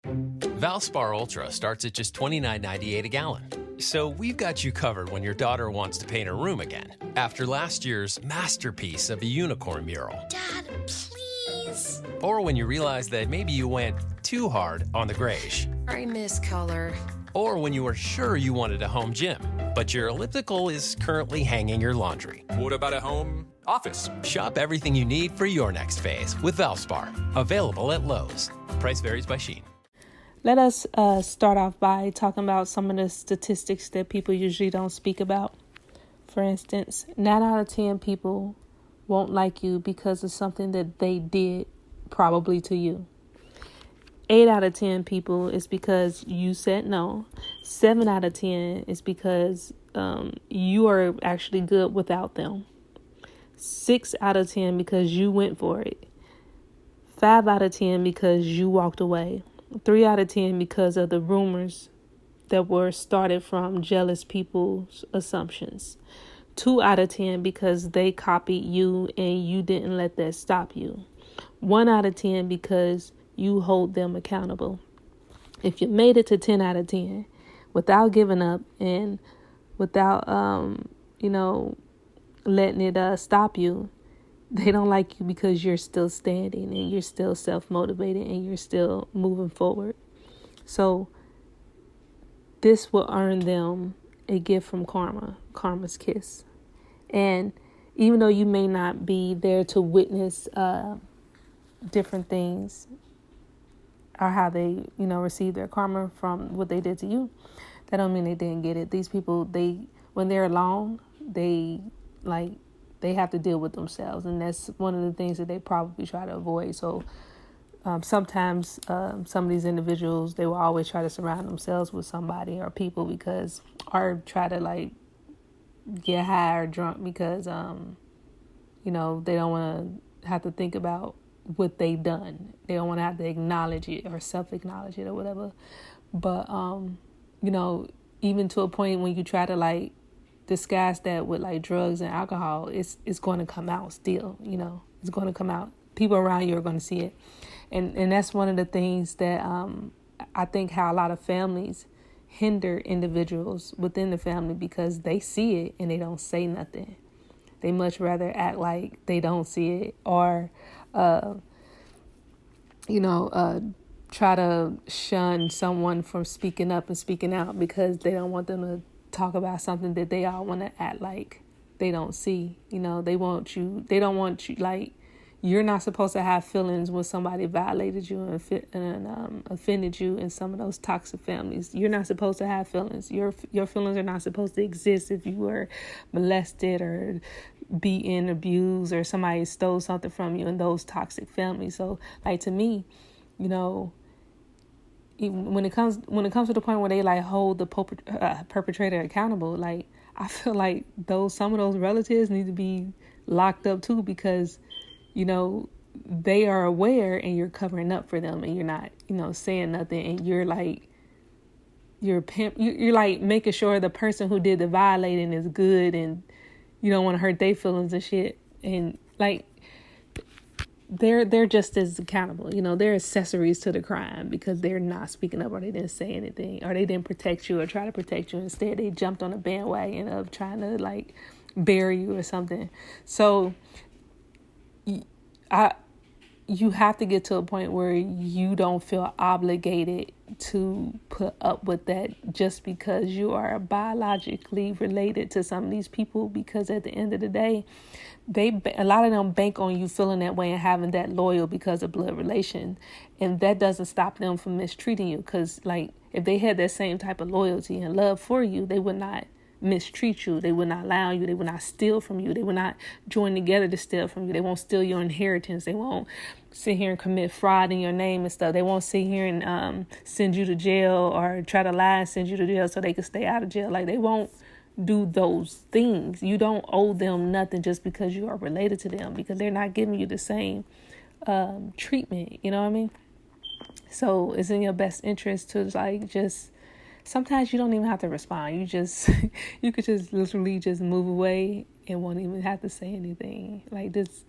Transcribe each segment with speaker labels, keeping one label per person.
Speaker 1: Valspar Ultra starts at just $29.98 a gallon. So we've got you covered when your daughter wants to paint her room again after last year's masterpiece of a unicorn mural.
Speaker 2: Dad, please.
Speaker 1: Or when you realize that maybe you went too hard on the grayish.
Speaker 2: I miss color.
Speaker 1: Or when you were sure you wanted a home gym, but your elliptical is currently hanging your laundry.
Speaker 3: What about a home office?
Speaker 1: Shop everything you need for your next phase with Valspar. Available at Lowe's. Price varies by Shein.
Speaker 4: Let us start off by talking about some of the statistics that people usually don't speak about. For instance, 9 out of 10 people won't like you because of something that they did probably to you. 8 out of 10 people is because you said no. 7 out of 10 is because you are actually good without them. 6 out of 10 because you went for it. 5 out of 10 because you walked away. 3 out of 10 because of the rumors that were started from jealous people's assumptions. 2 out of 10 because they copied you and you didn't let that stop you. 1 out of 10 because you hold them accountable. If you made it to 10 out of 10 without giving up and without, letting it stop you, they don't like you because you're still standing and you're still self-motivated and you're still moving forward. So this will earn them a gift from karma's kiss. And even though you may not be there to witness different things or how they, receive their karma from what they did to you, that don't mean they didn't get it. These people, when they're alone, they have to deal with themselves. And that's one of the things that they probably try to avoid. So sometimes some of these individuals, they will always try to surround themselves with somebody or people or try to get high or drunk because, they don't want to have to think about what they've done. They don't want to have to acknowledge it or self-acknowledge it or whatever. But, even to a point when you try to disguise that with drugs and alcohol, it's going to come out still, it's going to come out. People around you are going to see it. And that's one of the things that I think how a lot of families hinder individuals within the family because they see it and they don't say nothing. They much rather act like they don't see it or, try to shun someone from speaking up and speaking out because they don't want them to talk about something that they all want to act like they don't see. They don't want you, you're not supposed to have feelings when somebody violated you and offended you in some of those toxic families. You're not supposed to have feelings. Your feelings are not supposed to exist if you were molested or beaten, abused, or somebody stole something from you in those toxic families. So, to me, even when it comes to the point where they hold the perpetrator accountable, I feel like some of those relatives need to be locked up too because they are aware and you're covering up for them and you're not saying nothing and you're making sure the person who did the violating is good and you don't want to hurt their feelings and shit and they're just as accountable. They're accessories to the crime because they're not speaking up or they didn't say anything or they didn't protect you or try to protect you. Instead, they jumped on a bandwagon of trying to bury you or something. So you have to get to a point where you don't feel obligated to put up with that just because you are biologically related to some of these people, because at the end of the day, a lot of them bank on you feeling that way and having that loyal because of blood relation. And that doesn't stop them from mistreating you because if they had that same type of loyalty and love for you, they would not mistreat you. They would not lie on you. They would not steal from you. They would not join together to steal from you. They won't steal your inheritance. They won't sit here and commit fraud in your name and stuff. They won't sit here and send you to jail or try to lie and send you to jail so they can stay out of jail. They won't do those things. You don't owe them nothing just because you are related to them because they're not giving you the same treatment. You know what I mean? So it's in your best interest to just sometimes you don't even have to respond. You could just literally just move away and won't even have to say anything. Just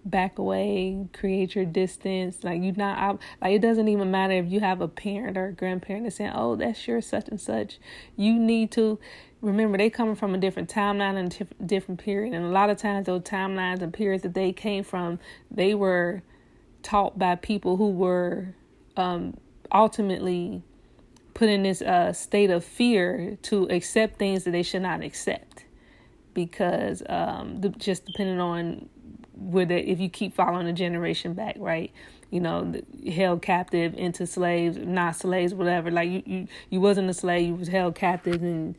Speaker 4: back away, create your distance. Like, you not out, like, it doesn't even matter if you have a parent or a grandparent that's saying, oh, that's your such and such. You need to remember, they coming from a different timeline and a different period. And a lot of times those timelines and periods that they came from, they were taught by people who were ultimately put in this state of fear to accept things that they should not accept. Because just depending on if you keep following a generation back, right? You know, held captive into slaves, not slaves, whatever. Like, you wasn't a slave, you was held captive and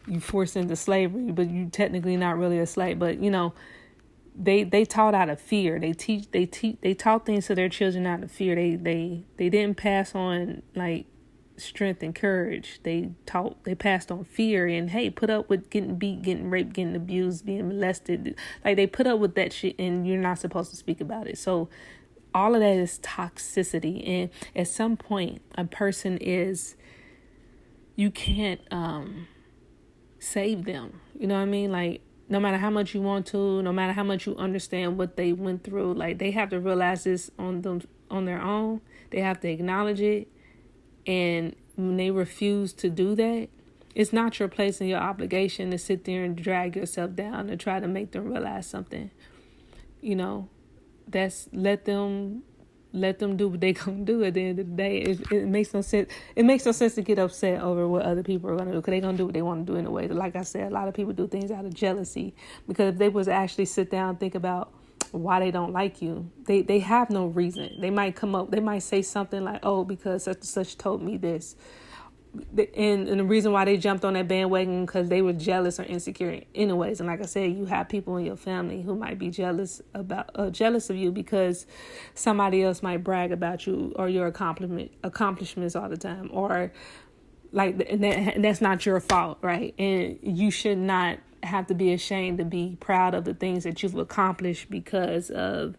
Speaker 4: you forced into slavery, but you technically not really a slave. But, you know, they taught out of fear. They taught things to their children out of fear. They didn't pass on like strength and courage. They passed on fear and, hey, put up with getting beat, getting raped, getting abused, being molested. Like, they put up with that shit, and you're not supposed to speak about it. So all of that is toxicity. And at some point, a person you can't save them. You know what I mean? Like, no matter how much you want to, no matter how much you understand what they went through, like, they have to realize this on their own. They have to acknowledge it. And when they refuse to do that, it's not your place and your obligation to sit there and drag yourself down and try to make them realize something. You know, let them do what they gonna do. At the end of the day, it makes no sense. It makes no sense to get upset over what other people are gonna do, because they're gonna do what they want to do anyway. Like I said, a lot of people do things out of jealousy, because if they was actually sit down and think about why they don't like you, they have no reason. They might say something like, oh, because such and such told me this. And the reason why they jumped on that bandwagon, because they were jealous or insecure anyways. And like I said, you have people in your family who might be jealous of you because somebody else might brag about you or your accomplishments all the time, or like, and that's not your fault, right? And you should not have to be ashamed to be proud of the things that you've accomplished, because of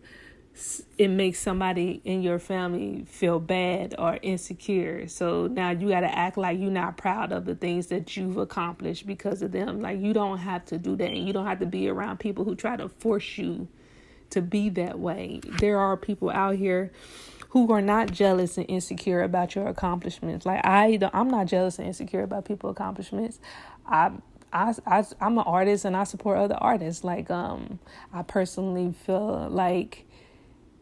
Speaker 4: it makes somebody in your family feel bad or insecure. So now you got to act like you're not proud of the things that you've accomplished because of them. Like, you don't have to do that. And you don't have to be around people who try to force you to be that way. There are people out here who are not jealous and insecure about your accomplishments. Like, I'm not jealous and insecure about people's accomplishments. I'm an artist and I support other artists. Like, I personally feel like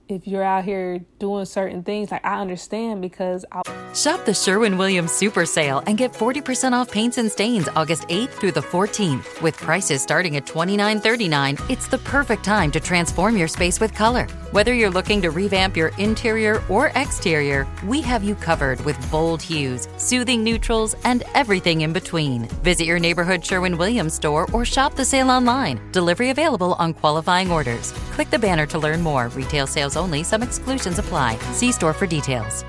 Speaker 4: if you're out here doing certain things, like, I understand, because
Speaker 5: Shop the Sherwin-Williams Super Sale and get 40% off paints and stains August 8th through the 14th. With prices starting at $29.39, it's the perfect time to transform your space with color. Whether you're looking to revamp your interior or exterior, we have you covered with bold hues, soothing neutrals, and everything in between. Visit your neighborhood Sherwin-Williams store or shop the sale online. Delivery available on qualifying orders. Click the banner to learn more. Retail sales only. Some exclusions apply. See store for details.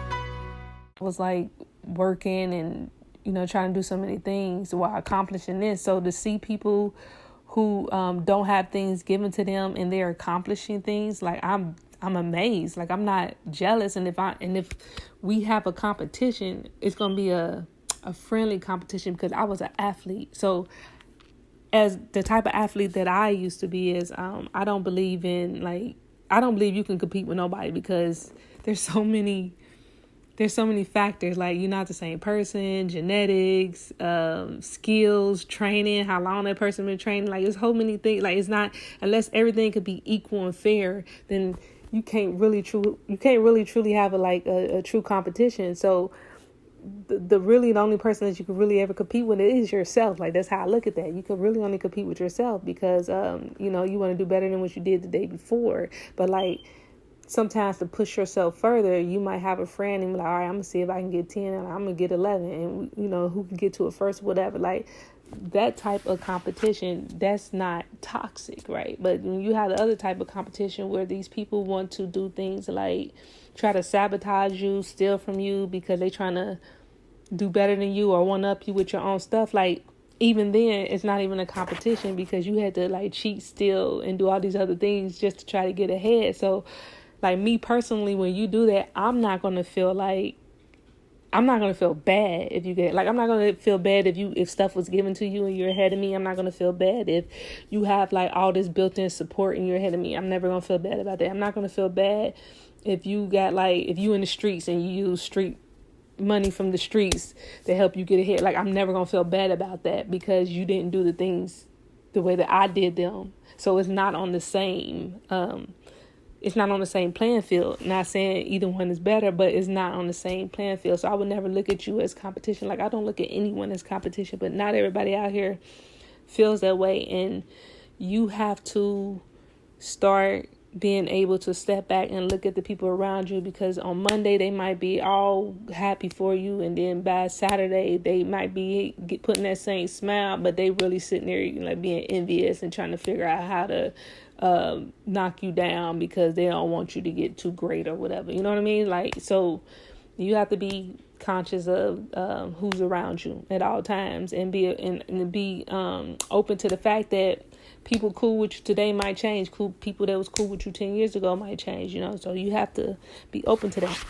Speaker 4: I was like working and, you know, trying to do so many things while accomplishing this. So to see people who don't have things given to them and they're accomplishing things, like, I'm amazed. Like, I'm not jealous. And if we have a competition, it's gonna be a friendly competition, because I was an athlete. So as the type of athlete that I used to be is, I don't believe you can compete with nobody, because there's so many factors. Like, you're not the same person, genetics, skills, training, how long that person been training. Like, there's so many things. Like, it's not, unless everything could be equal and fair, then you can't really truly have a true competition. So the only person that you could really ever compete with is yourself. Like, that's how I look at that. You could really only compete with yourself, because you want to do better than what you did the day before. But like, sometimes to push yourself further, you might have a friend and be like, all right, I'm gonna see if I can get 10 and I'm gonna get 11, and who can get to it first, whatever. Like, that type of competition, that's not toxic, right? But when you have the other type of competition where these people want to do things like try to sabotage you, steal from you, because they trying to do better than you or one up you with your own stuff, like, even then it's not even a competition, because you had to like cheat, steal, and do all these other things just to try to get ahead. So like, me personally, when you do that, I'm not going to feel like I'm not going to feel bad if you get, like, I'm not going to feel bad if stuff was given to you and you're ahead of me. I'm not going to feel bad if you have like all this built-in support and you're ahead of me. I'm never going to feel bad about that. I'm not going to feel bad if you got like, if you in the streets and you use street money from the streets to help you get ahead. Like, I'm never going to feel bad about that because you didn't do the things the way that I did them. So it's not on the same, it's not on the same playing field. Not saying either one is better, but it's not on the same playing field. So I would never look at you as competition. Like, I don't look at anyone as competition, but not everybody out here feels that way. And you have to start being able to step back and look at the people around you, because on Monday they might be all happy for you, and then by Saturday they might be putting that same smile, but they really sitting there like being envious and trying to figure out how to knock you down because they don't want you to get too great or whatever. You know what I mean? Like, so you have to be conscious of who's around you at all times, and be open to the fact that people cool with you today might change. People that was cool with you 10 years ago might change, you know. So you have to be open to that.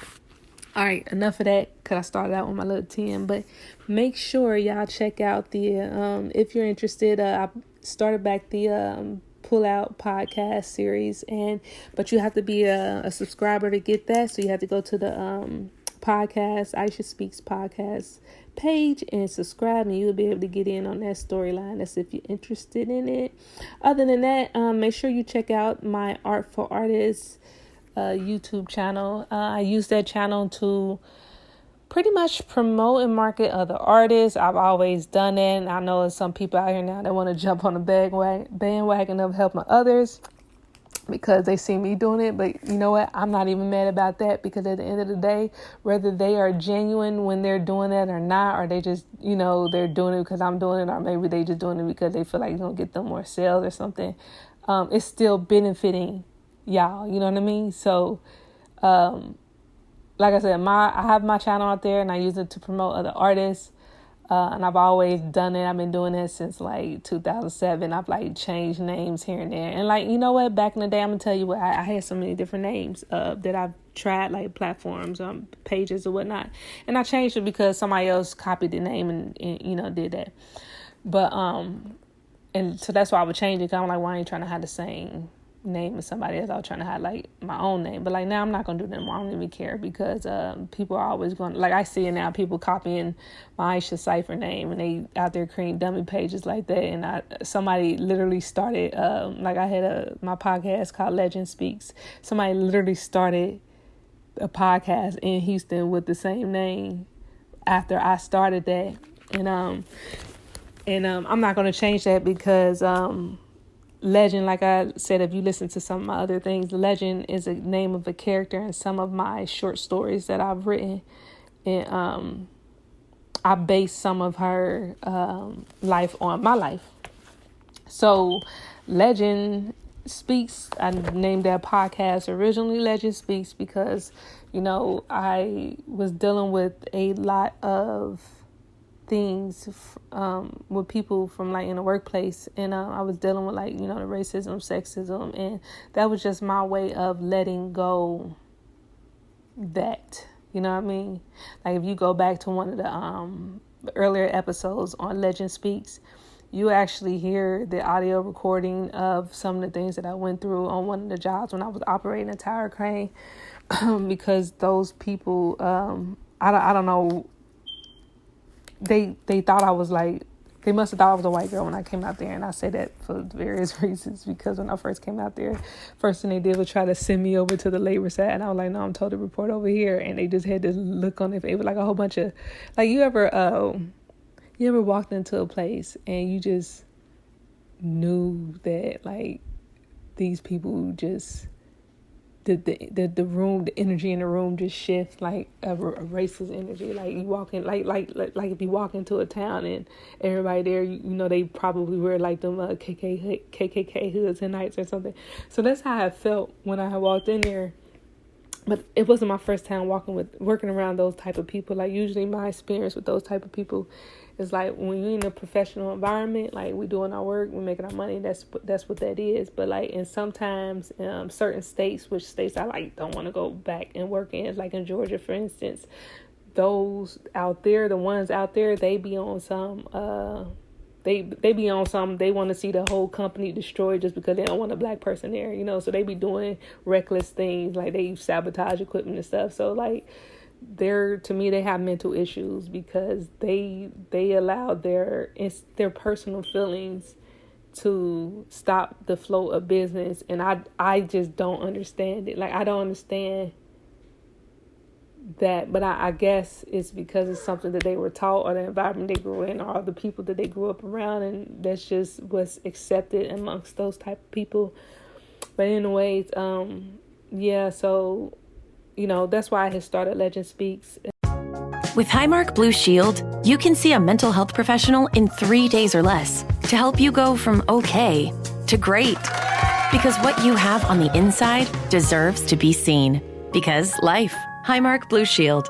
Speaker 4: All right, enough of that, because I started out with my little 10. But make sure y'all check out the, if you're interested, I started back the Pull Out podcast series. But you have to be a subscriber to get that. So you have to go to the podcast, Aisha Speaks podcast page, and subscribe, and you'll be able to get in on that storyline. That's if you're interested in it. Other than that, make sure you check out my Art for Artists YouTube channel. I use that channel to pretty much promote and market other artists. I've always done that, and I know there's some people out here now that want to jump on the bandwagon of helping others because they see me doing it. But you know what? I'm not even mad about that, because at the end of the day, whether they are genuine when they're doing that or not, or they just, you know, they're doing it because I'm doing it, or maybe they just doing it because they feel like it's going to get them more sales or something, it's still benefiting y'all. You know what I mean? So, like I said, I have my channel out there, and I use it to promote other artists. And I've always done it. I've been doing it since like 2007. I've like changed names here and there. And like, you know what? Back in the day, I'm going to tell you what, I had so many different names that I've tried, like platforms, pages or whatnot. And I changed it because somebody else copied the name and you know, did that. But, and so that's why I would change it. Cause I'm like, why ain't trying to have the same name as somebody else? I was trying to have like my own name. But like now I'm not going to do that anymore. I don't even care, because people are always going to, like I see it now, people copying my Aisha Cipher name, and they out there creating dummy pages like that. And somebody literally started, like I had my podcast called Legen Speaks. Somebody literally started a podcast in Houston with the same name after I started that. And I'm not going to change that, because Legend, like I said, if you listen to some of my other things, Legend is a name of a character in some of my short stories that I've written. And I base some of her life on my life. So Legen Speaks, I named that podcast originally Legen Speaks because, you know, I was dealing with a lot of things with people from like in the workplace, and I was dealing with like, you know, the racism, sexism, and that was just my way of letting go that, you know what I mean? Like if you go back to one of the earlier episodes on Legen Speaks, you actually hear the audio recording of some of the things that I went through on one of the jobs when I was operating a tower crane, because those people, I don't know, they thought I was like, they must have thought I was a white girl when I came out there. And I say that for various reasons, because when I first came out there, first thing they did was try to send me over to the labor side. And I was like, no, I'm told to report over here. And they just had this look on their face. It was like a whole bunch of, like, you ever walked into a place and you just knew that like these people just, the room, the energy in the room just shifts, like a racist energy. Like you walk in, like if you walk into a town and everybody there, you know, they probably wear like them KKK hoods and nights or something. So that's how I felt when I had walked in there. But it wasn't my first time working around those type of people. Like usually my experience with those type of people is like when you're in a professional environment, like we doing our work, we're making our money. That's what that is. But like, and sometimes certain states, which states I like don't want to go back and work in, like in Georgia, for instance, those out there, the ones out there, they be on some they be on some, they want to see the whole company destroyed just because they don't want a black person there, you know. So they be doing reckless things, like they sabotage equipment and stuff. So like to me they have mental issues because they allow their personal feelings to stop the flow of business. And I just don't understand it. Like, I don't understand that, but I guess it's because it's something that they were taught, or the environment they grew in, or the people that they grew up around, and that's just what's accepted amongst those type of people. But anyways, yeah, so, you know, that's why I had started Legen Speaks.
Speaker 6: With Highmark Blue Shield, you can see a mental health professional in 3 days or less to help you go from okay to great. Because what you have on the inside deserves to be seen. Because life. Highmark Blue Shield.